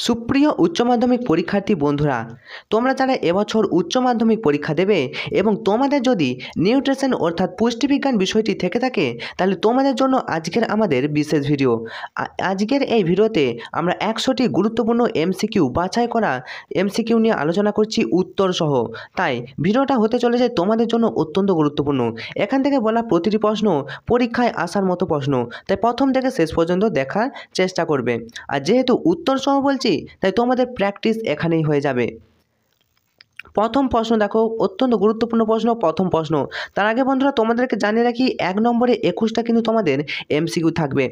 সুপ্রিয় উচ্চ মাধ্যমিক পরীক্ষার্থী বন্ধুরা, তোমরা যারা এবছর উচ্চ মাধ্যমিক পরীক্ষা দেবে এবং তোমাদের যদি নিউট্রিশন অর্থাৎ পুষ্টিবিজ্ঞান বিষয়টি থেকে থাকে, তাহলে তোমাদের জন্য আজকের আমাদের বিশেষ ভিডিও। আজকের এই ভিডিওতে আমরা 100টি গুরুত্বপূর্ণ এমসিকিউ বাছাই করা এমসিকিউ নিয়ে আলোচনা করছি উত্তর সহ। তাই ভিডিওটা হতে চলেছে তোমাদের জন্য অত্যন্ত গুরুত্বপূর্ণ। এখান থেকে বলা প্রতিটি প্রশ্ন পরীক্ষায় আসার মতো প্রশ্ন, তাই প্রথম থেকে শেষ পর্যন্ত দেখার চেষ্টা করবে। আর যেহেতু উত্তর সহ বলছি, তাই তোমাদের প্র্যাকটিস এখানেই হয়ে যাবে। প্রথম প্রশ্ন দেখো, অত্যন্ত গুরুত্বপূর্ণ প্রশ্ন। প্রথম প্রশ্ন, তার আগে বন্ধুরা তোমাদেরকে জানিয়ে রাখি 1 নম্বরে 21টা কিন্তু তোমাদের এমসিকিউ থাকবে।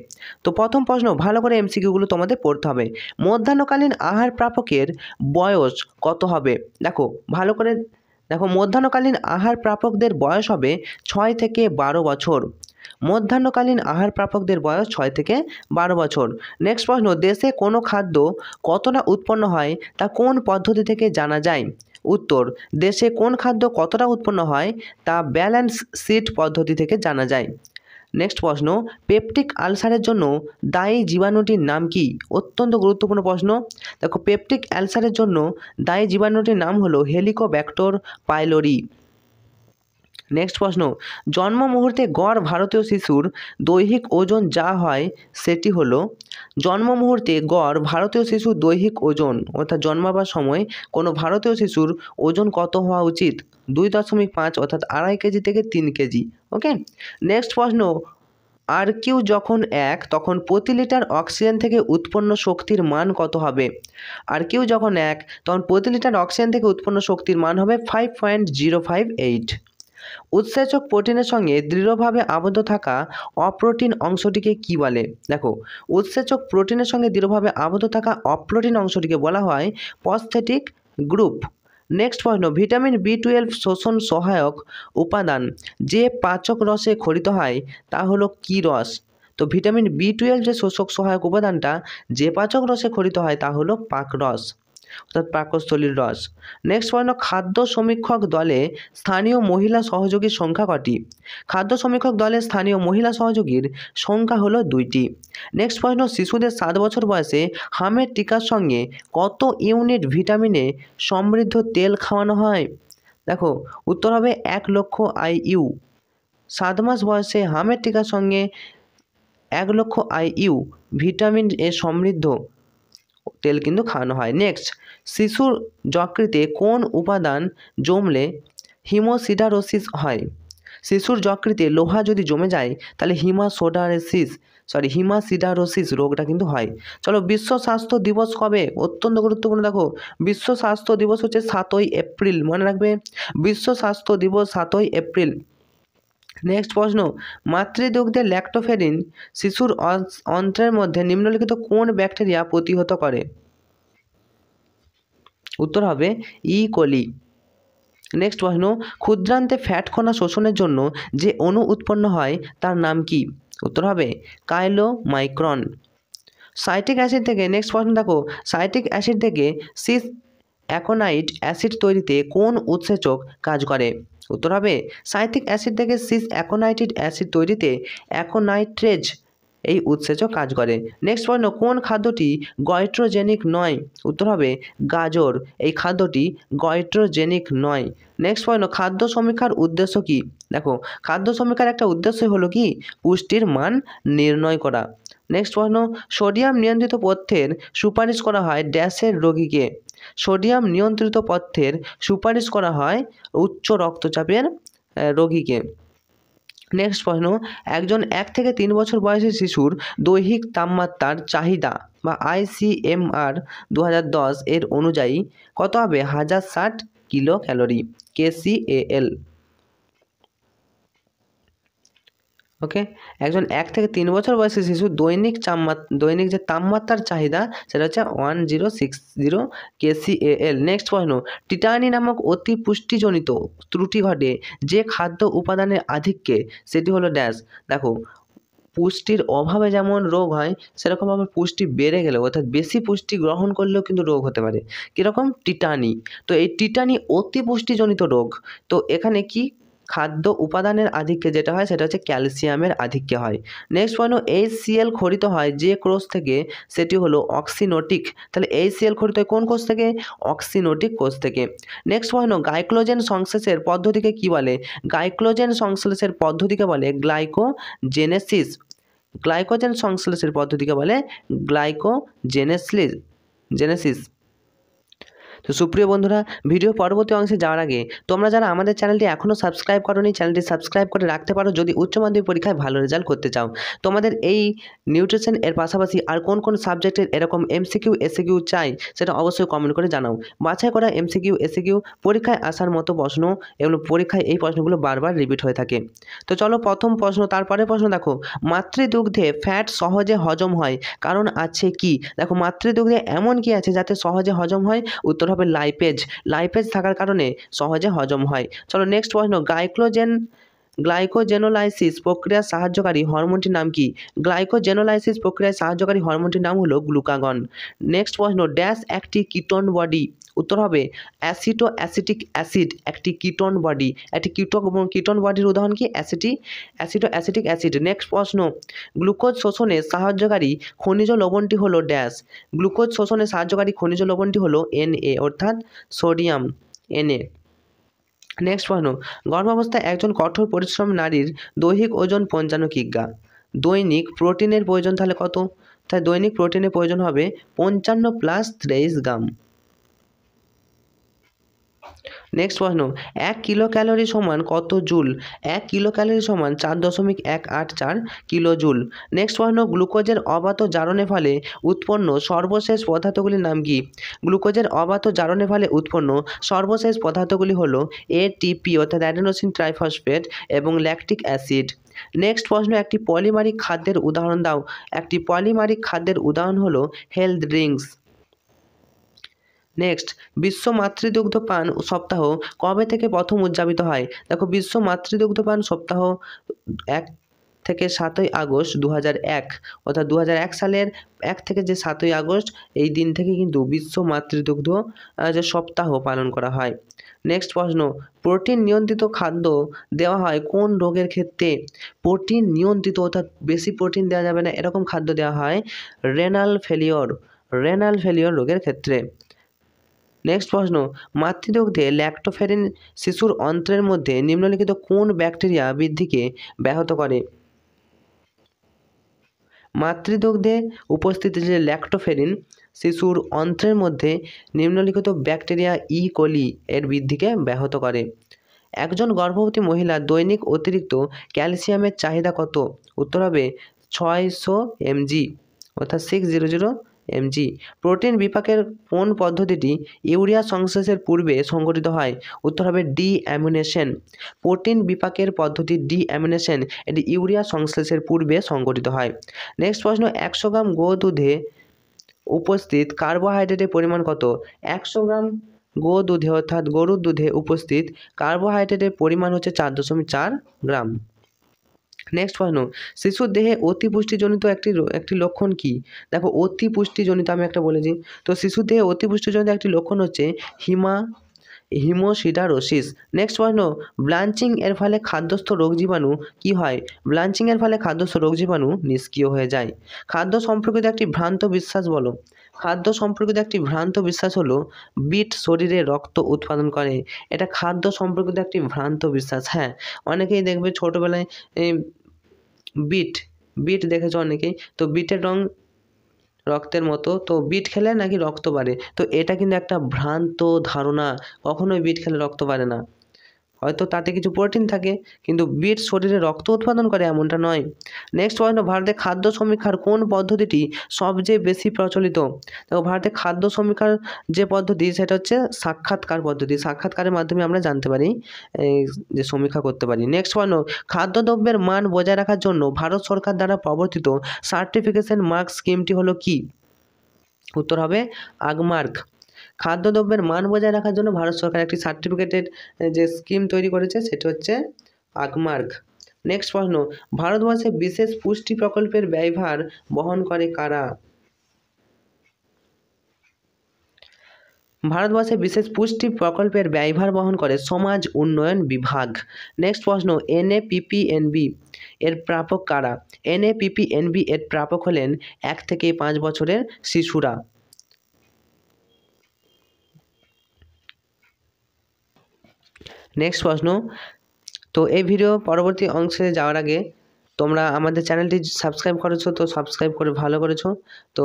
তো প্রথম প্রশ্ন, ভালো করে এমসিকিউগুলো তোমাদের পড়তে হবে। মধ্যাহ্নকালীন আহার প্রাপকের বয়স কত হবে? দেখো ভালো করে দেখো, মধ্যাহ্নকালীন আহার প্রাপকদের বয়স হবে 6 থেকে 12 বছর। মধ্যাহ্নকালীন আহার প্রাপকদের বয়স 6 থেকে 12 বছর। নেক্সট প্রশ্ন, দেশে কোনো খাদ্য কতটা উৎপন্ন হয় তা কোন পদ্ধতি থেকে জানা যায়? উত্তর, দেশে কোন খাদ্য কতটা উৎপন্ন হয় তা ব্যালেন্স শিট পদ্ধতি থেকে জানা যায়। নেক্সট প্রশ্ন, পেপটিক আলসারের জন্য দায়ী জীবাণুটির নাম কি? অত্যন্ত গুরুত্বপূর্ণ প্রশ্ন। দেখো, পেপটিক আলসারের জন্য দায়ী জীবাণুটির নাম হলো হেলিকোব্যাক্টর পাইলোরি। নেক্সট প্রশ্ন, জন্ম মুহূর্তে গড় ভারতীয় শিশুর দৈহিক ওজন যা হয় সেটি হলো? জন্ম মুহূর্তে গড় ভারতীয় শিশুর দৈহিক ওজন অর্থাৎ জন্মাবার সময় কোনো ভারতীয় শিশুর ওজন কত হওয়া উচিত? 2.5 অর্থাৎ 2.5 কেজি থেকে 3 কেজি। ওকে। নেক্সট প্রশ্ন, আর কিউ যখন 1 তখন প্রতি লিটার অক্সিজেন থেকে উৎপন্ন শক্তির মান কত হবে? আর কিউ যখন 1 তখন প্রতি লিটার অক্সিজেন থেকে উৎপন্ন শক্তির মান হবে 5.058। উৎসেচক প্রোটিনের সঙ্গে দৃঢ়ভাবে আবদ্ধ থাকা অপ্রোটিন অংশটিকে কি বলে? দেখো, উৎসেচক প্রোটিনের সঙ্গে দৃঢ়ভাবে আবদ্ধ থাকা অপ্রোটিন অংশটিকে বলা হয় ফসফেটিক গ্রুপ। নেক্সট প্রশ্ন, ভিটামিন B12 শোষণ সহায়ক উপাদান যে পাচক রসে ক্ষরিত হয় তা হলো কি রস? তো ভিটামিন B12 যে শোষক সহায়ক উপাদানটা যে পাচক রসে ক্ষরিত হয় তা হলো পাকরস অর্থাৎ পাকস্থলীর রস। নেক্সট প্রশ্ন, খাদ্য সমীক্ষক দলে স্থানীয় মহিলা সহযোগীর সংখ্যা কটি? খাদ্য সমীক্ষক দলে স্থানীয় মহিলা সহযোগীর সংখ্যা হলো 2টি। নেক্সট প্রশ্ন, শিশুদের 7 বছর বয়সে হামের টিকার সঙ্গে কত ইউনিট ভিটামিনে সমৃদ্ধ তেল খাওয়ানো হয়? দেখো, উত্তর হবে 1 লক্ষ IU। 7 মাস বয়সে হামের টিকার সঙ্গে 1 লক্ষ IU ভিটামিন এ সমৃদ্ধ তেল কিন্তু খাওয়ানো হয়। নেক্সট, শিশুর যকৃতে কোন উপাদান জমলে হিমোসিডারোসিস হয়? শিশুর যকৃতে লোহা যদি জমে যায় তাহলে হিমাসিডারোসিস রোগটা কিন্তু হয়। চলো, বিশ্ব স্বাস্থ্য দিবস কবে? অত্যন্ত গুরুত্বপূর্ণ। দেখো, বিশ্ব স্বাস্থ্য দিবস হচ্ছে 7ই এপ্রিল। মনে রাখবে, বিশ্ব স্বাস্থ্য দিবস 7ই এপ্রিল। নেক্সট প্রশ্ন, মাতৃদুগ্ধে ল্যাক্টোফেরিন শিশুর অন্ত্রের মধ্যে নিম্নলিখিত কোন ব্যাকটেরিয়া প্রতিহত করে? উত্তর হবে ইকোলি। নেক্সট প্রশ্ন, ক্ষুদ্রান্তে ফ্যাট কণা শোষণের জন্য যে অণু উৎপন্ন হয় তার নাম কি? উত্তর হবে কাইলোমাইক্রন। সাইট্রিক অ্যাসিড থেকে নেক্সট প্রশ্ন দেখো, সাইট্রিক অ্যাসিড থেকে সিস অ্যাকোনাইট অ্যাসিড তৈরিতে কোন উৎসেচক কাজ করে? উত্তর হবে সাইট্রিক অ্যাসিড থেকে সিস অ্যাকোনাইটিক অ্যাসিড তৈরিতে অ্যাকোনাইট্রেজ এই উৎসেচক কাজ করে। নেক্সট প্রশ্ন, কোন খাদ্যটি গয়ট্রোজেনিক নয়? উত্তর হবে গাজর। এই খাদ্যটি গয়ট্রোজেনিক নয়। নেক্সট প্রশ্ন, খাদ্য সমীক্ষার উদ্দেশ্য কি? দেখো, খাদ্য সমীক্ষার একটা উদ্দেশ্য হলো কি? পুষ্টির মান নির্ণয় করা। নেক্সট প্রশ্ন, সোডিয়াম নিয়ন্ত্রিত পথ্যের সুপারিশ করা হয় ড্যাশের রোগীকে? সোডিয়াম নিয়ন্ত্রিত পথ্যের সুপারিশ করা হয় উচ্চ রক্তচাপের রোগীকে। নেক্সট প্রশ্ন, একজন 1 থেকে 3 বছর বয়সী শিশুর দৈহিক তাপমাত্রার চাহিদা বা ICMR 2010 এর অনুযায়ী কত হবে? 1060 কিলো ক্যালোরি KCAL। ওকে, একজন 1 থেকে 3 বছর বয়সী শিশুর দৈনিক যে তাপমাত্রার চাহিদা সেটা হচ্ছে 1060 KCAL। নেক্সট প্রশ্ন, টিটানি নামক অতি পুষ্টিজনিত ত্রুটি ঘটে যে খাদ্য উপাদানের আধিক্যে সেটি হলো ড্যাশ। দেখো, পুষ্টির অভাবে যেমন রোগ হয় সেরকমভাবে পুষ্টি বেড়ে গেলেও অর্থাৎ বেশি পুষ্টি গ্রহণ করলেও কিন্তু রোগ হতে পারে। কীরকম? টিটানি। তো এই টিটানি অতি পুষ্টিজনিত রোগ। তো এখানে কি খাদ্য উপাদানের আধিক্যে যেটা হয় সেটা হচ্ছে ক্যালসিয়ামের আধিক্যে হয়। নেক্সট প্রশ্ন, HCl খরিত হয় যে কোষ থেকে সেটি হলো অক্সিনোটিক। তাহলে HCl খরিত হয় কোন কোষ থেকে? অক্সিনোটিক কোষ থেকে। নেক্সট প্রশ্ন, গ্লাইকোজেন সংশ্লেষের পদ্ধতিকে কি বলে? গ্লাইকোজেন সংশ্লেষের পদ্ধতিকে বলে গ্লাইকোজেনেসিস। গ্লাইকোজেন সংশ্লেষের পদ্ধতিকে বলে গ্লাইকোজেনেসিস। তো সুপ্রিয় বন্ধুরা, ভিডিও পরবর্তী অংশে যাওয়ার আগে তোমরা যারা আমাদের চ্যানেলটি এখনও সাবস্ক্রাইব করোনি, চ্যানেলটি সাবস্ক্রাইব করে রাখতে পারো যদি উচ্চ মাধ্যমিক পরীক্ষায় ভালো রেজাল্ট করতে চাও। তোমাদের এই নিউট্রিশন এর পাশাপাশি আর কোন কোন সাবজেক্টের এরকম MCQ SCQ চাই সেটা অবশ্যই কমেন্ট করে জানাও। বাছাই করা MCQ SCQ পরীক্ষায় আসার মতো প্রশ্ন, এগুলো পরীক্ষায় এই প্রশ্নগুলো বারবার রিপিট হয়ে থাকে। তো চলো প্রথম প্রশ্ন, তারপরে প্রশ্ন দেখো, মাতৃদুগ্ধে ফ্যাট সহজে হজম হয় কারণ আছে কি? দেখো মাতৃদুগ্ধে এমন কি আছে যাতে সহজে হজম হয়? উত্তর হবে লাইপেজ থাকার কারণে সহজে হজম হয়। চলো নেক্সট প্রশ্ন, গ্লাইকোজেনোলাইসিস প্রক্রিয়া সাহায্যকারী হরমোনটির নাম কি? গ্লাইকোজেনোলাইসিস প্রক্রিয়ায় সাহায্যকারী হরমোনটির নাম হলো গ্লুকাগন। নেক্সট প্রশ্ন, ড্যাশ একটি কিটোন বডি? উত্তর হবে অ্যাসিটোঅ্যাসিটিক অ্যাসিড একটি কিটোন বডি। একটি কিটোন বডির উদাহরণ কি? অ্যাসিটোঅ্যাসিটিক অ্যাসিড। নেক্সট প্রশ্ন, গ্লুকোজ শোষণে সাহায্যকারী খনিজ লবণটি হলো ড্যাশ। গ্লুকোজ শোষণে সাহায্যকারী খনিজ লবণটি হলো Na অর্থাৎ সোডিয়াম Na। নেক্সট প্রশ্ন, গর্ভাবস্থায় একজন কঠোর পরিশ্রম নারীর দৈহিক ওজন 55 কিগ্রা। দৈনিক প্রোটিনের প্রয়োজন তাহলে কত? তাই দৈনিক প্রোটিনের প্রয়োজন হবে 55 + 23 গ্রাম। নেক্সট প্রশ্ন, 1 কিলো ক্যালোরি সমান কত জুল? 1 কিলো ক্যালোরি সমান 4.184 কিলো জুল। নেক্সট প্রশ্ন, গ্লুকোজের অবাত জারণের ফলে উৎপন্ন সর্বশেষ পদার্থগুলির নাম কি? গ্লুকোজের অবাত জারণের ফলে উৎপন্ন সর্বশেষ পদার্থগুলি হলো ATP অর্থাৎ অ্যাডিনোসিন ট্রাইফসফেট এবং ল্যাকটিক অ্যাসিড। নেক্সট প্রশ্ন, একটি পলিমারিক খাদ্যের উদাহরণ দাও। একটি পলিমারিক খাদ্যের উদাহরণ হলো হেলথ ড্রিঙ্কস। নেক্সট, বিশ্ব মাতৃদুগ্ধ পান সপ্তাহ কবে থেকে প্রথম উদযাপিত হয়? দেখো বিশ্ব মাতৃদুগ্ধ পান সপ্তাহ 1 থেকে 7ই আগস্ট 2001 অর্থাৎ 2001 সালের 1 থেকে যে 7ই আগস্ট এই দিন থেকে কিন্তু বিশ্ব মাতৃদুগ্ধ যে সপ্তাহ পালন করা হয়। নেক্সট প্রশ্ন, প্রোটিন নিয়ন্ত্রিত খাদ্য দেওয়া হয় কোন রোগের ক্ষেত্রে? প্রোটিন নিয়ন্ত্রিত অর্থাৎ বেশি প্রোটিন দেওয়া যাবে না এরকম খাদ্য দেওয়া হয় রেনাল ফেলিওর রোগের ক্ষেত্রে। নেক্সট প্রশ্ন, মাতৃদুগ্ধে ল্যাক্টোফেরিন শিশুর অন্ত্রের মধ্যে নিম্নলিখিত কোন ব্যাকটেরিয়া বৃদ্ধিকে ব্যাহত করে? মাতৃদুগ্ধে উপস্থিত যে ল্যাক্টোফেরিন শিশুর অন্ত্রের মধ্যে নিম্নলিখিত ব্যাকটেরিয়া ই কোলি এর বৃদ্ধিকে ব্যাহত করে। একজন গর্ভবতী মহিলার দৈনিক অতিরিক্ত ক্যালসিয়ামের চাহিদা কত? উত্তর হবে 600 mg অর্থাৎ 600 mg। প্রোটিন বিপাকের কোন পদ্ধতিটি ইউরিয়া সংশ্লেষের পূর্বে সংঘটিত হয়? উত্তর হবে ডিঅ্যামিনেশন। প্রোটিন বিপাকের পদ্ধতি ডিঅ্যামিনেশন, এটি ইউরিয়া সংশ্লেষের পূর্বে সংঘটিত হয়। নেক্সট প্রশ্ন, 100 গ্রাম দুধে উপস্থিত কার্বোহাইড্রেটের পরিমাণ কত? 100 গ্রাম দুধে অর্থাৎ গরুর দুধে উপস্থিত কার্বোহাইড্রেটের পরিমাণ হচ্ছে 4.4 গ্রাম। নেক্সট প্রশ্ন, শিশুর দেহে অতিপুষ্টিজনিত একটি লক্ষণ কি? দেখো অতিপুষ্টিজনিত আমি একটা বলেছি, তো শিশুর দেহে অতিপুষ্টিজনিত একটি লক্ষণ হচ্ছে হিমোসিডারোসিস। নেক্সট প্রশ্ন, ব্লাঞ্চিং এর ফলে খাদ্যস্থ রোগ জীবাণু কি হয়? ব্লাঞ্চিং এর ফলে খাদ্যস্থ রোগ জীবাণু নিষ্ক্রিয় হয়ে যায়। খাদ্য সম্পর্কিত একটি ভ্রান্ত বিশ্বাস বলো। খাদ্য সম্পর্কিত একটি ভ্রান্ত বিশ্বাস হলো বিট শরীরে রক্ত উৎপাদন করে। এটা খাদ্য সম্পর্কিত একটি ভ্রান্ত বিশ্বাস। হ্যাঁ, অনেকেই দেখবে ছোটোবেলায় বিট দেখেছো অনেকেই, তো বিটের রং রক্তের মতো, তো বিট খেলে নাকি রক্ত বাড়ে, তো এটা কিন্তু একটা ভ্রান্ত ধারণা। কখনোই বিট খেলে রক্ত বাড়ে না, হয়তো তাতে কিছু প্রোটিন থাকে কিন্তু বিট শরীরে রক্ত উৎপাদন করে এমনটা নয়। নেক্সট প্রশ্ন, ভারতে খাদ্য সমীক্ষার কোন পদ্ধতিটি সবচেয়ে বেশি প্রচলিত? দেখো ভারতে খাদ্য সমীক্ষার যে পদ্ধতি সেটা হচ্ছে সাক্ষাৎকার পদ্ধতি। সাক্ষাৎকারের মাধ্যমে আমরা জানতে পারি যে সমীক্ষা করতে পারি। নেক্সট প্রশ্ন, খাদ্যদ্রব্যের মান বজায় রাখার জন্য ভারত সরকার দ্বারা প্রবর্তিত সার্টিফিকেশন মার্ক স্কিমটি হলো কি? উত্তর হবে আগমার্ক। খাদ্যদ্রব্যের মান বজায় রাখার জন্য ভারত সরকার একটি সার্টিফিকেটের যে স্কিম তৈরি করেছে সেটা হচ্ছে আগমার্ক। নেক্সট প্রশ্ন, ভারতবর্ষে বিশেষ পুষ্টি প্রকল্পের ব্যয়ভার বহন করে কারা? ভারতবর্ষে বিশেষ পুষ্টি প্রকল্পের ব্যয়ভার বহন করে সমাজ উন্নয়ন বিভাগ। নেক্সট প্রশ্ন, NAPPNB এর প্রাপক কারা? NAPPNB এর প্রাপক হলেন 1 থেকে 5 বছরের শিশুরা। নেক্সট প্রশ্ন, তো এই ভিডিও পরবর্তী অংশে যাওয়ার আগে তোমরা আমাদের চ্যানেলটি সাবস্ক্রাইব করেছো, তো সাবস্ক্রাইব করে ভালো করেছো, তো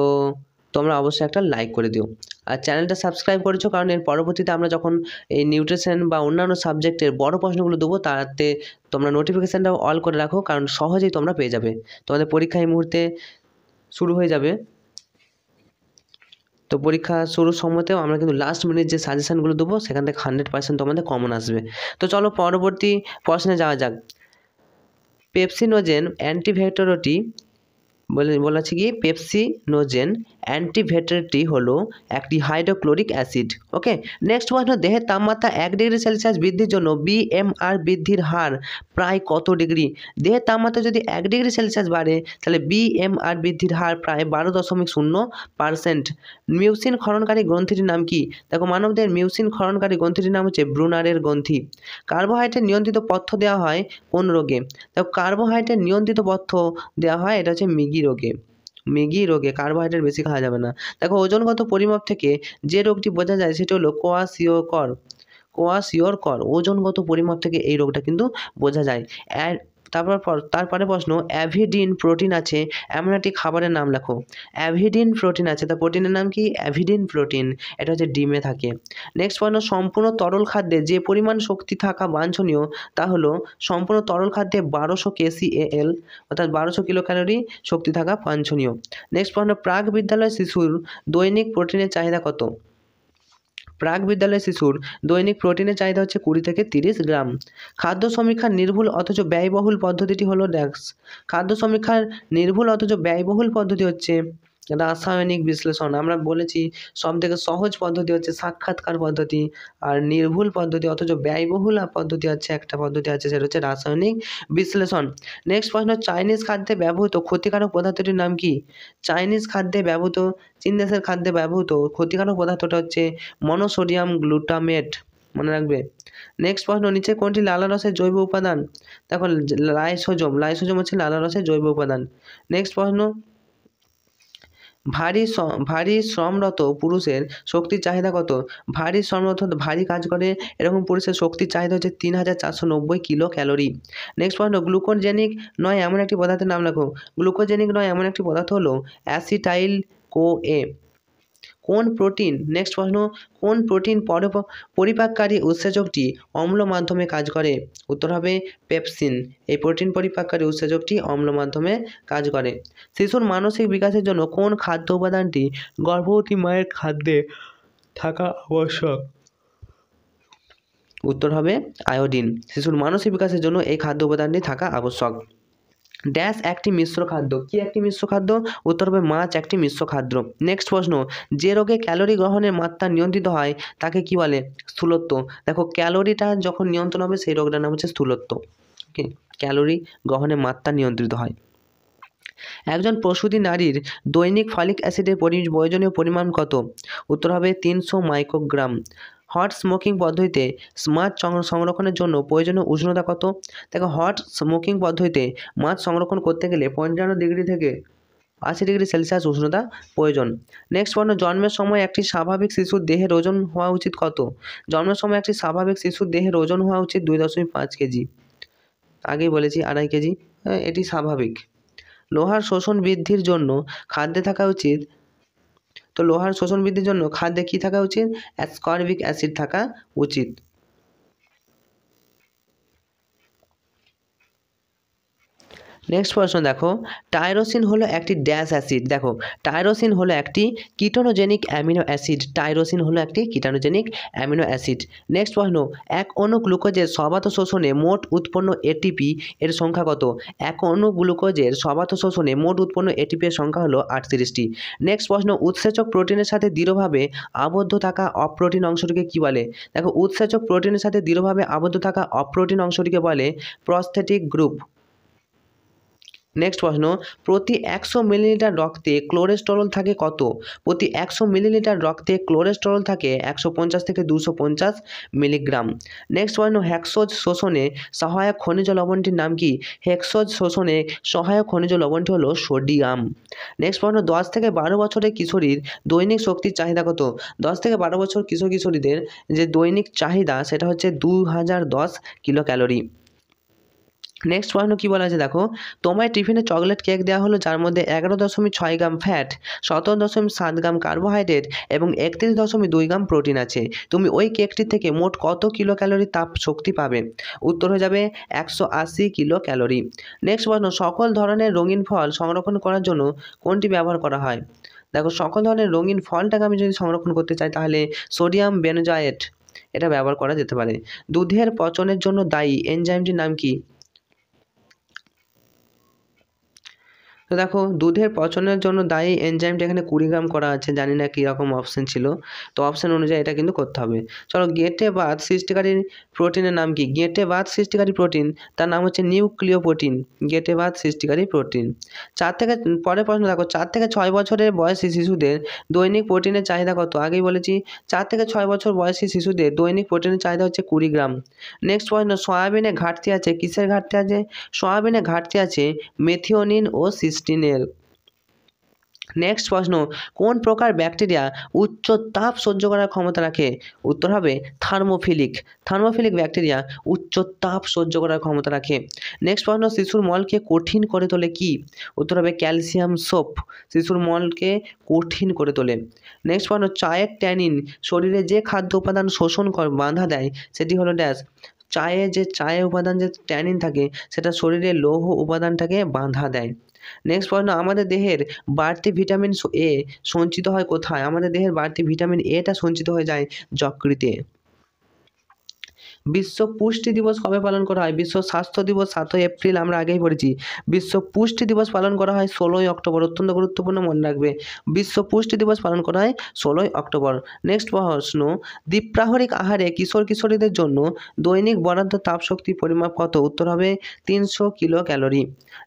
তোমরা অবশ্যই একটা লাইক করে দিও। আর চ্যানেলটা সাবস্ক্রাইব করেছো কারণ এর পরবর্তীতে আমরা যখন এই নিউট্রিশন বা অন্যান্য সাবজেক্টের বড় প্রশ্নগুলো দেবো তাতে তোমরা নোটিফিকেশানটাও অল করে রাখো, কারণ সহজেই তোমরা পেয়ে যাবে। তোমাদের পরীক্ষা এই মুহূর্তে শুরু হয়ে যাবে, তো পরীক্ষা শুরুর সময়তেও আমরা কিন্তু লাস্ট মিনিট যে সাজেশানগুলো দেবো সেখান থেকে 100% তোমাদের কমন আসবে। তো চলো পরবর্তী প্রশ্নে যাওয়া যাক। পেপসিনোজেন অ্যান্টিভেটরটি বলা আছে কি, পেপসিনোজেন অ্যান্টিভেটরটি হলো একটি হাইড্রোক্লোরিক অ্যাসিড। ওকে, নেক্সট প্রশ্ন, দেহের তাপমাত্রা 1 ডিগ্রি সেলসিয়াস বৃদ্ধির জন্য BMR বৃদ্ধির হার প্রায় কত ডিগ্রি? দেহের তাপমাত্রা যদি 1 ডিগ্রি সেলসিয়াস বাড়ে তাহলে BMR বৃদ্ধির হার প্রায় 12.0%। মিউসিন ক্ষরণকারী গ্রন্থিটির নাম কি? দেখো, মানবদের মিউসিন ক্ষরণকারী গ্রন্থিটির নাম হচ্ছে ব্রুনারের গ্রন্থি। কার্বোহাইড্রেট নিয়ন্ত্রিত পথ্য দেওয়া হয় কোন রোগে? দেখো, কার্বোহাইড্রেট নিয়ন্ত্রিত পথ্য দেওয়া হয়, এটা হচ্ছে মৃগী রোগে কার্বোহাইড্রেট বেশি খাওয়া যাবে না। দেখো, ওজনগত পরিমাপ থেকে যে রোগটি বোঝা যায় সেটা হলো কোয়াশিওরকর। ওজনগত পরিমাপ থেকে এই রোগটা কিন্তু বোঝা যায়। তারপরে প্রশ্ন, অ্যাভিডিন প্রোটিন আছে এমন একটি খাবারের নাম লেখো। অ্যাভিডিন প্রোটিন আছে, তা প্রোটিনের নাম কি? অ্যাভিডিন প্রোটিন, এটা হচ্ছে ডিমে থাকে। নেক্সট প্রশ্ন, সম্পূর্ণ তরল খাদ্যে যে পরিমাণ শক্তি থাকা বাঞ্ছনীয় তা হলো সম্পূর্ণ তরল খাদ্যে 1200 kcal অর্থাৎ 1200 কিলো ক্যালোরি শক্তি থাকা বাঞ্ছনীয়। নেক্সট প্রশ্ন, প্রাক বিদ্যালয় শিশুর দৈনিক প্রোটিনের চাহিদা কত? প্রাক বিদ্যালয় শিশুর দৈনিক প্রোটিনের চাহিদা হচ্ছে 20 থেকে 30 গ্রাম। খাদ্য সমীক্ষার নির্ভুল অথচ ব্যয়বহুল পদ্ধতিটি হলো খাদ্য সমীক্ষার নির্ভুল অথচ ব্যয়বহুল পদ্ধতি হচ্ছে রাসায়নিক বিশ্লেষণ। আমরা বলেছি সবথেকে সহজ পদ্ধতি হচ্ছে সাক্ষাৎকার পদ্ধতি, আর নির্ভুল পদ্ধতি অথচ ব্যয়বহুল পদ্ধতি হচ্ছে একটা পদ্ধতি আছে, সেটা হচ্ছে রাসায়নিক বিশ্লেষণ। নেক্সট প্রশ্ন, চাইনিজ খাদ্যে ব্যবহৃত ক্ষতিকারক পদার্থটির নাম কি? চীন দেশের খাদ্যে ব্যবহৃত ক্ষতিকারক পদার্থটা হচ্ছে মনোসোডিয়াম গ্লুটামেট, মনে রাখবে। নেক্সট প্রশ্ন, নিচে কোনটি লালারসের জৈব উপাদান? দেখো, লাইসোজোম হচ্ছে লালারসের জৈব উপাদান। নেক্সট প্রশ্ন, ভারী শ্রমরত পুরুষের শক্তির চাহিদা কত? ভারী শ্রমরত ভারী কাজ করে এরকম পুরুষের শক্তির চাহিদা হচ্ছে 3490 কিলো ক্যালোরি। নেক্সট প্রশ্ন, গ্লুকোজেনিক নয় এমন একটি পদার্থের নাম লেখো। গ্লুকোজেনিক নয় এমন একটি পদার্থ হলো অ্যাসিটাইল কোএ। কোন প্রোটিন, নেক্সট প্রশ্ন, কোন প্রোটিন পরিপাককারী উৎসেচকটি অম্ল মাধ্যমে কাজ করে? উত্তর হবে পেপসিন। এই প্রোটিন পরিপাককারী উৎসেচকটি অম্ল মাধ্যমে কাজ করে। শিশুর মানসিক বিকাশের জন্য কোন খাদ্য উপাদানটি গর্ভবতী মায়ের খাদ্যে থাকা আবশ্যক? উত্তর হবে আয়োডিন। শিশুর মানসিক বিকাশের জন্য এই খাদ্য উপাদানটি থাকা আবশ্যক। ড্যাশ একটি মিশ্র খাদ্য, কি একটি মিশ্র খাদ্য? উত্তর হবে মাছ একটি মিশ্র খাদ্য। নেক্সট প্রশ্ন, যে রোগে ক্যালোরি গ্রহণের মাত্রা নিয়ন্ত্রিত হয় তাকে কি বলে? স্থূলত্ব। দেখো, ক্যালোরিটা যখন নিয়ন্ত্রণ হবে সেই রোগটার নাম হচ্ছে স্থূলত্ব। ওকে, ক্যালোরি গ্রহণের মাত্রা নিয়ন্ত্রিত হয়। একজন প্রসূতি নারীর দৈনিক ফলিক অ্যাসিডের প্রয়োজনীয় পরিমাণ কত? উত্তর হবে 300 মাইক্রোগ্রাম। হট স্মোকিং পদ্ধতিতে মাছ সংরক্ষণের জন্য প্রয়োজনীয় উষ্ণতা কত? দেখো, হট স্মোকিং পদ্ধতিতে মাছ সংরক্ষণ করতে গেলে 55 ডিগ্রি থেকে 80 ডিগ্রি সেলসিয়াস উষ্ণতা প্রয়োজন। নেক্সট প্রশ্ন, জন্মের সময় একটি স্বাভাবিক শিশুর দেহের ওজন হওয়া উচিত কত? জন্মের সময় একটি স্বাভাবিক শিশুর দেহের ওজন হওয়া উচিত 2.5 কেজি। আগেই বলেছি 2.5 কেজি, এটি স্বাভাবিক। লোহার শোষণ বৃদ্ধির জন্য খাদ্যে থাকা উচিত, তো লোহার শোষণ বৃদ্ধির জন্য খাদ্যে কি থাকা উচিত? অ্যাসকর্বিক অ্যাসিড থাকা উচিত। নেক্সট প্রশ্ন দেখো, টাইরোসিন হলো একটি ড্যাশ অ্যাসিড। দেখো, টাইরোসিন হলো একটি কিটোনোজেনিক অ্যামিনো অ্যাসিড। টাইরোসিন হলো একটি কিটোনোজেনিক অ্যামিনো অ্যাসিড। নেক্সট প্রশ্ন, এক অণু গ্লুকোজের সবাত শোষণে মোট উৎপন্ন এটিপি এর সংখ্যা কত? এক অণু গ্লুকোজের সবাত শোষণে মোট উৎপন্ন এটিপি এর সংখ্যা হলো 38টি। নেক্সট প্রশ্ন, উৎসেচক প্রোটিনের সাথে দৃঢ়ভাবে আবদ্ধ থাকা অপ্রোটিন অংশটিকে কি বলে? দেখো, উৎসেচক প্রোটিনের সাথে দৃঢ়ভাবে আবদ্ধ থাকা অপ্রোটিন অংশটিকে বলে প্রস্থেটিক গ্রুপ। নেক্সট প্রশ্ন, প্রতি 100 মিলিলিটার রক্তে কোলেস্টেরল থাকে কত? প্রতি 100 মিলিলিটার রক্তে কোলেস্টেরল থাকে 150 থেকে 250 মিলিগ্রাম। নেক্সট প্রশ্ন, হেক্সোজ শোষণে সহায়ক খনিজ লবণটির নাম কি? হেক্সোজ শোষণে সহায়ক খনিজ লবণটি হলো সোডিয়াম। নেক্সট প্রশ্ন, 10 থেকে 12 বছরের কিশোরীর দৈনিক শক্তির চাহিদা কত? 10 থেকে 12 বছর কিশোর কিশোরীদের যে দৈনিক চাহিদা সেটা হচ্ছে 2010 কিলো ক্যালোরি। নেক্সট প্রশ্ন কি বলা আছে দেখো, তোমায় টিফিনে চকলেট কেক দেওয়া হলো যার মধ্যে 11.6 গ্রাম ফ্যাট, 17.7 গ্রাম কার্বোহাইড্রেট এবং 31.2 গ্রাম প্রোটিন আছে। তুমি ওই কেকটি থেকে মোট কত কিলো ক্যালোরি তাপ শক্তি পাবে? উত্তর হয়ে যাবে 180 কিলো ক্যালোরি। নেক্সট প্রশ্ন, সকল ধরনের রঙিন ফল সংরক্ষণ করার জন্য কোনটি ব্যবহার করা হয়? দেখো, সকল ধরনের রঙিন ফলটাকে আমি যদি সংরক্ষণ করতে চাই তাহলে সোডিয়াম বেনজয়েট এটা ব্যবহার করা যেতে পারে। দুধের পচনের জন্য দায়ী এনজাইমটির নাম কি? তো দেখো, দুধের পচনের জন্য দায়ী এনজাইমটা এখানে 20 গ্রাম করা আছে, জানি না কীরকম অপশন ছিল, তো অপশন অনুযায়ী এটা কিন্তু করতে হবে। চলো, গেঁটে বাত সৃষ্টিকারী প্রোটিনের নাম কি? গেঁটে বাত সৃষ্টিকারী প্রোটিন তার নাম হচ্ছে নিউক্লিওপ্রোটিন। গেঁটে বাত সৃষ্টিকারী প্রোটিন। পরের প্রশ্ন দেখো, 4 থেকে 6 বছরের বয়সী শিশুদের দৈনিক প্রোটিনের চাহিদা কত? আগেই বলেছি 4 থেকে 6 বছর বয়সী শিশুদের দৈনিক প্রোটিনের চাহিদা হচ্ছে 20 গ্রাম। নেক্সট প্রশ্ন, সয়াবিনে ঘাটতি আছে, কিসের ঘাটতি আছে? সয়াবিনে ঘাটতি আছে মেথিওনিন ও সিস্টিনের। নেক্সট প্রশ্ন, কোন প্রকার ব্যাকটেরিয়া উচ্চ তাপ সহ্য করার ক্ষমতা রাখে? উত্তর হবে থার্মোফিলিক। থার্মোফিলিক ব্যাকটেরিয়া উচ্চ তাপ সহ্য করার ক্ষমতা রাখে। নেক্সট প্রশ্ন, শিশুর মলকে কঠিন করে তোলে কি? উত্তর হবে ক্যালসিয়াম সোপ। শিশুর মলকে কঠিন করে তোলে। নেক্সট প্রশ্ন, চায়ের ট্যানিন শরীরে যে খাদ্য উপাদান শোষণ বাধা দেয় সেটি হলো ড্যাশ। চায়ে উপাদান যে ট্যানিন থাকে সেটা শরীরে লৌহ উপাদানটাকে বাধা দেয়। নেক্সট প্রশ্ন, আমাদের দেহের বাড়তি ভিটামিন এ সঞ্চিত হয় কোথায়? আমাদের দেহের বাড়তি ভিটামিন এটা সঞ্চিত হয়ে যায় যকৃতে। বিশ্ব পুষ্টি দিবস কবে পালন করা হয়? বিশ্ব স্বাস্থ্য দিবস 7 এপ্রিল, আমরা আগেই পড়েছি। বিশ্ব পুষ্টি দিবস পালন করা হয় 16 অক্টোবর। অত্যন্ত গুরুত্বপূর্ণ, মনে রাখবে, বিশ্ব পুষ্টি দিবস পালন করা হয় 16 অক্টোবর। নেক্সট প্রশ্ন, দ্বিপ্রাহরিক আহারে কিশোর কিশোরীদের জন্য দৈনিক বরাদ্দ তাপশক্তি পরিমাপ কত? উত্তর হবে 300 কিলো ক্যালোরি।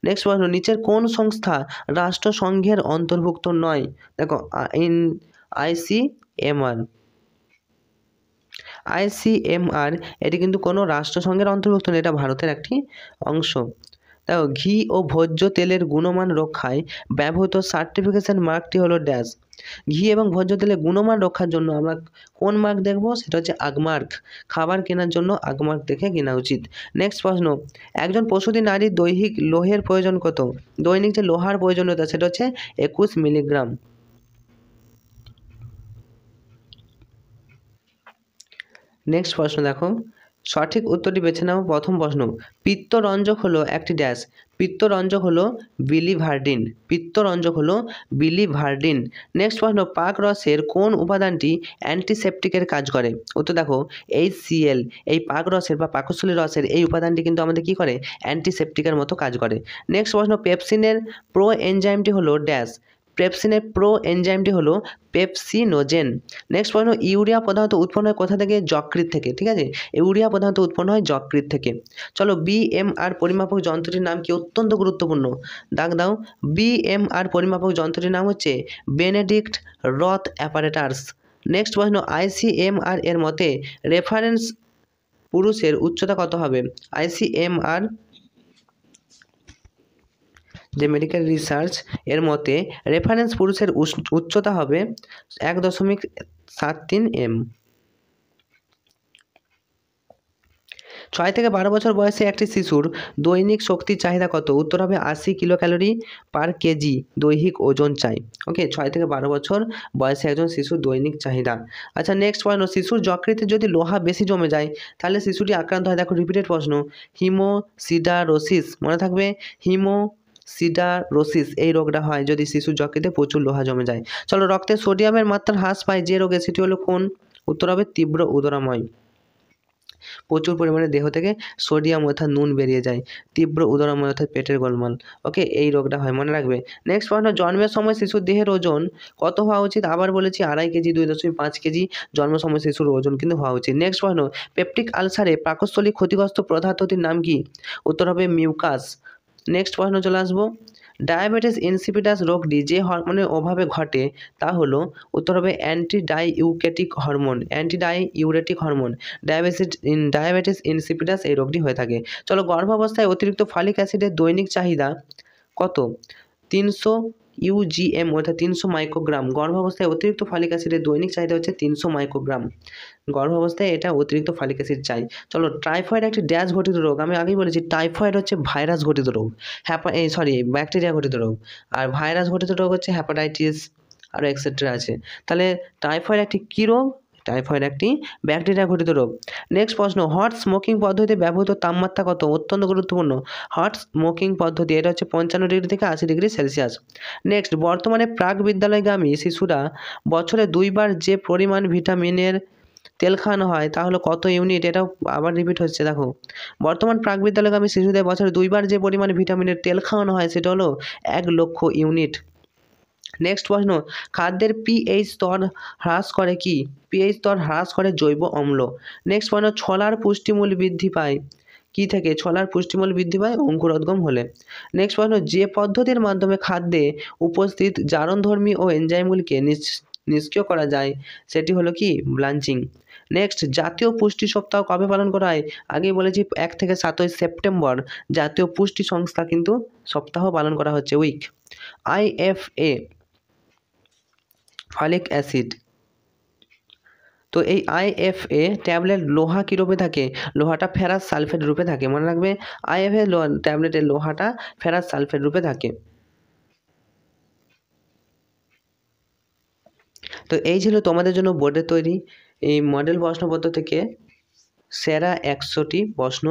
নেক্সট প্রশ্ন, নিচের কোন সংস্থা রাষ্ট্রসংঘের অন্তর্ভুক্ত নয়? দেখো, আইসিএমআর এটি কিন্তু কোনো রাষ্ট্রসংঘের অন্তর্ভুক্ত নয়, এটা ভারতের একটি অংশ। দেখো, ঘি ও ভোজ্য তেলের গুণমান রক্ষায় ব্যবহৃত সার্টিফিকেশন মার্কটি হলো ড্যাশ। ঘি এবং ভোজ্য তেলের গুণমান রক্ষার জন্য আমরা কোন মার্ক দেখব? সেটা হচ্ছে আগমার্ক। খাবার কেনার জন্য আগমার্ক দেখে কেনা উচিত। নেক্সট প্রশ্ন, একজন প্রসূতি নারীর দৈহিক লোহের প্রয়োজন কত? দৈনিক যে লোহার প্রয়োজনীয়তা সেটা হচ্ছে 21 মিলিগ্রাম। নেক্সট প্রশ্ন দেখো, সঠিক উত্তরটি বেছে নাও। প্রথম প্রশ্ন, পিত্তরঞ্জক হলো একটি ড্যাশ। পিত্তরঞ্জক হলো বিলিভার্ডিন। পিত্তরঞ্জক হলো বিলিভার্ডিন। নেক্সট প্রশ্ন, পাক রসের কোন উপাদানটি অ্যান্টিসেপটিকের কাজ করে? উত্তর দেখো HCl। এই পাক রসের বা পাকস্থলী রসের এই উপাদানটি কিন্তু আমাদের কি করে? অ্যান্টিসেপটিকের মতো কাজ করে। নেক্সট প্রশ্ন, পেপসিনের প্রো এনজাইমটি হলো ড্যাশ। পেপসিনের প্রো এনজাইমটি হলো পেপসিনোজেন। নেক্সট প্রশ্ন, ইউরিয়া প্রধানত উৎপন্ন হয় কোথা থেকে? যকৃৎ থেকে। ঠিক আছে, ইউরিয়া প্রধানত উৎপন্ন হয় যকৃৎ থেকে। চলো, BMR পরিমাপক যন্ত্রটির নাম কি? অত্যন্ত গুরুত্বপূর্ণ, দাগ দাও। BMR পরিমাপক যন্ত্রটির নাম হচ্ছে বেনেডিক্ট রথ অ্যাপারেটাস। নেক্সট প্রশ্ন, ICMR এর মতে রেফারেন্স পুরুষের উচ্চতা কত হবে? ICMR যে মেডিকেল রিসার্চ এর মতে রেফারেন্স পুরুষের উচ্চতা হবে 1.73 m। 6 থেকে 12 বছর বয়সে একটি শিশুর দৈনিক শক্তির চাহিদা কত? উত্তর হবে 80 কিলো ক্যালোরি পার কেজি দৈহিক ওজন চাই। ওকে, 6 থেকে 12 বছর বয়সে একজন শিশুর দৈনিক চাহিদা। আচ্ছা, নেক্সট প্রশ্ন, শিশুর যকৃতে যদি লোহা বেশি জমে যায় তাহলে শিশুটি আক্রান্ত হয়। দেখো, রিপিটেড প্রশ্ন, হিমোসিডারোসিস, মনে থাকবে, হিমোসিডারোসিস এই রোগটা হয় যদি শিশুর যকৃতে প্রচুর লোহা জমে যায়। চলো, রক্তে সোডিয়ামের মাত্রা হ্রাস পায় যে রোগে, সেটি হলো কোন? উত্তর হবে তীব্র উদরাময়। প্রচুর পরিমাণে দেহ থেকে সোডিয়াম অর্থাৎ নুন বেরিয়ে যায়, তীব্র উদরাময় অর্থাৎ পেটের গোলমাল। ওকে, এই রোগটা হয়, মনে রাখবে। নেক্সট প্রশ্ন, জন্মের সময় শিশুর দেহের ওজন কত হওয়া উচিত? আবার বলেছি 2.5 কেজি 2.5 কেজি জন্মের সময় শিশুর ওজন কিন্তু হওয়া উচিত। নেক্সট প্রশ্ন, পেপটিক আলসারে পাকস্থলী ক্ষতিগ্রস্ত পদার্থটির নাম কি? উত্তর হবে মিউকাস। নেক্সট প্রশ্ন চলে আসবো, ডায়াবেটিস ইনসিপিটাস রোগটি যে হরমোনের অভাবে ঘটে তা হলো, উত্তর হবে অ্যান্টিডাইউরেটিক হরমোন। ডায়াবেটিস ইনসিপিটাস এই রোগটি হয়ে থাকে। চলো, গর্ভাবস্থায় অতিরিক্ত ফলিক অ্যাসিডের দৈনিক চাহিদা কত? 300 ইউজিএম অর্থাৎ 300 মাইক্রোগ্রাম। গর্ভাবস্থায় অতিরিক্ত ফলিক অ্যাসিডের দৈনিক চাহিদা হচ্ছে 300 মাইক্রোগ্রাম। গর্ভাবস্থায় এটা অতিরিক্ত ফলিক অ্যাসিড চাই। চলো, টাইফয়েড একটি ড্যাশ ঘটিত রোগ। আমি আগেই বলেছি টাইফয়েড হচ্ছে ভাইরাস ঘটিত রোগ, ব্যাকটেরিয়া ঘটিত রোগ। আর ভাইরাস ঘটিত রোগ হচ্ছে হ্যাপাটাইটিস আরও এক্সেট্রা আছে। তাহলে টাইফয়েড একটি কী রোগ? টাইফয়েড একটি ব্যাকটেরিয়া ঘটিত রোগ। নেক্সট প্রশ্ন, হট স্মোকিং পদ্ধতিতে ব্যবহৃত তাপমাত্রা কত? অত্যন্ত গুরুত্বপূর্ণ। হট স্মোকিং পদ্ধতি এটা হচ্ছে 55 ডিগ্রি থেকে 80 ডিগ্রি সেলসিয়াস। নেক্সট, বর্তমানে প্রাক বিদ্যালয়গামী শিশুরা বছরে 2 বার যে পরিমাণ ভিটামিনের তেল খাওয়ানো হয় তা হলো কত ইউনিট? এটাও আবার রিপিট হচ্ছে, দেখো। বর্তমান প্রাক বিদ্যালয়গামী শিশুদের বছরে 2 বার যে পরিমাণ ভিটামিনের তেল খাওয়ানো হয় সেটা হলো 1 লক্ষ ইউনিট। নেক্সট প্রশ্ন, খাদ্যের পিএইচ স্তর হ্রাস করে কি? পিএইচ স্তর হ্রাস করে জৈব অম্ল। নেক্সট প্রশ্ন, ছোলার পুষ্টিমূল বৃদ্ধি পায় কি থেকে? ছোলার পুষ্টিমূল বৃদ্ধি পায় অঙ্কুরোদ্গম হলে। নেক্সট প্রশ্ন, যে পদ্ধতির মাধ্যমে খাদ্যে উপস্থিত জারণধর্মী ও এনজাইমগুলিকে নিষ্ক্রিয় করা যায় সেটি হলো কি? ব্লাঞ্চিং। নেক্সট, জাতীয় পুষ্টি সপ্তাহ কবে পালন করা হয়? আগেই বলেছি 1 থেকে 7 সেপ্টেম্বর জাতীয় পুষ্টি সংস্থা কিন্তু সপ্তাহ পালন করা হচ্ছে, উইক। আইএফএ ফলিক অ্যাসিড, তো এই আইএফএ ট্যাবলেট লোহা কী রূপে থাকে? লোহাটা ফেরাস সালফেট রূপে থাকে, মনে রাখবে। আইএফএ ট্যাবলেটের লোহাটা ফেরাস সালফেট রূপে থাকে। তো এই ছিল তোমাদের জন্য বোর্ডে তৈরি এই মডেল প্রশ্নপত্র থেকে সেরা 100টি প্রশ্ন,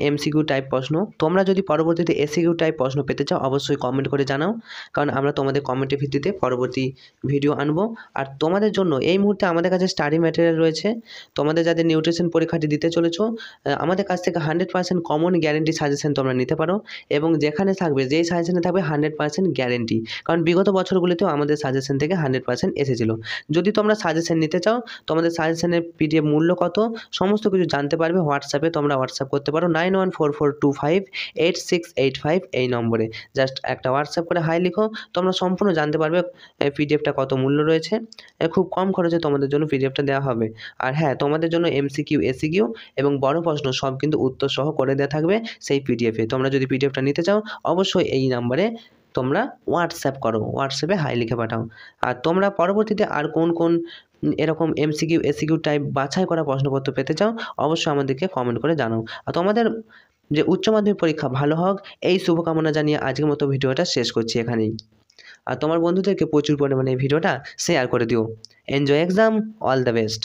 এমসিকিউ টাইপ প্রশ্ন। তোমরা যদি পরবর্তীতে এসিকিউ টাইপ প্রশ্ন পেতে চাও অবশ্যই কমেন্ট করে জানাও, কারণ আমরা তোমাদের কমেন্টের ভিত্তিতে পরবর্তী ভিডিও আনবো। আর তোমাদের জন্য এই মুহূর্তে আমাদের কাছে স্টাডি ম্যাটেরিয়াল রয়েছে। তোমাদের যাদের নিউট্রিশন পরীক্ষাটি দিতে চলেছো, আমাদের কাছ থেকে 100% কমন গ্যারেন্টি সাজেশন তোমরা নিতে পারো, এবং যেখানে থাকবে যেই সাজেশনে থাকবে 100% গ্যারেন্টি, কারণ বিগত বছরগুলিতেও আমাদের সাজেশন থেকে 100% এসেছিলো। যদি তোমরা সাজেশন নিতে চাও, তোমাদের সাজেশনের পিডিএফ মূল্য কত সমস্ত কিছু জানতে পারবে হোয়াটসঅ্যাপে। তোমরা হোয়াটসঅ্যাপ করতে পারো 9144258685 এই নম্বরে। জাস্ট একটা হোয়াটসঅ্যাপ করে হাই লিখো, তোমরা সম্পূর্ণ জানতে পারবে পিডিএফটা কত মূল্য রয়েছে। খুব কম খরচে তোমাদের জন্য পিডিএফটা দেওয়া হবে। আর হ্যাঁ, তোমাদের জন্য এমসিকিউ, এসিকিউ এবং বড় প্রশ্ন সব কিন্তু উত্তর সহ করে দেওয়া থাকবে সেই পিডিএফে। তোমরা যদি পিডিএফটা নিতে চাও অবশ্যই এই নাম্বারে তোমরা হোয়াটসঅ্যাপ করো, হোয়াটসঅ্যাপে হাই লিখে পাঠাও। আর তোমরা পরবর্তীতে আর কোন কোন এরকম এমসিকিউ, এসিকিউ টাইপ বাছাই করা প্রশ্নপত্র পেতে চাও অবশ্যই আমাদেরকে কমেন্ট করে জানাও। আর তোমাদের যে উচ্চ মাধ্যমিক পরীক্ষা ভালো হোক এই শুভকামনা জানিয়ে আজকের মতো ভিডিওটা শেষ করছি এখানেই। আর তোমার বন্ধুদেরকে প্রচুর পরিমাণে এই ভিডিওটা শেয়ার করে দিও। Enjoy exam, all the best.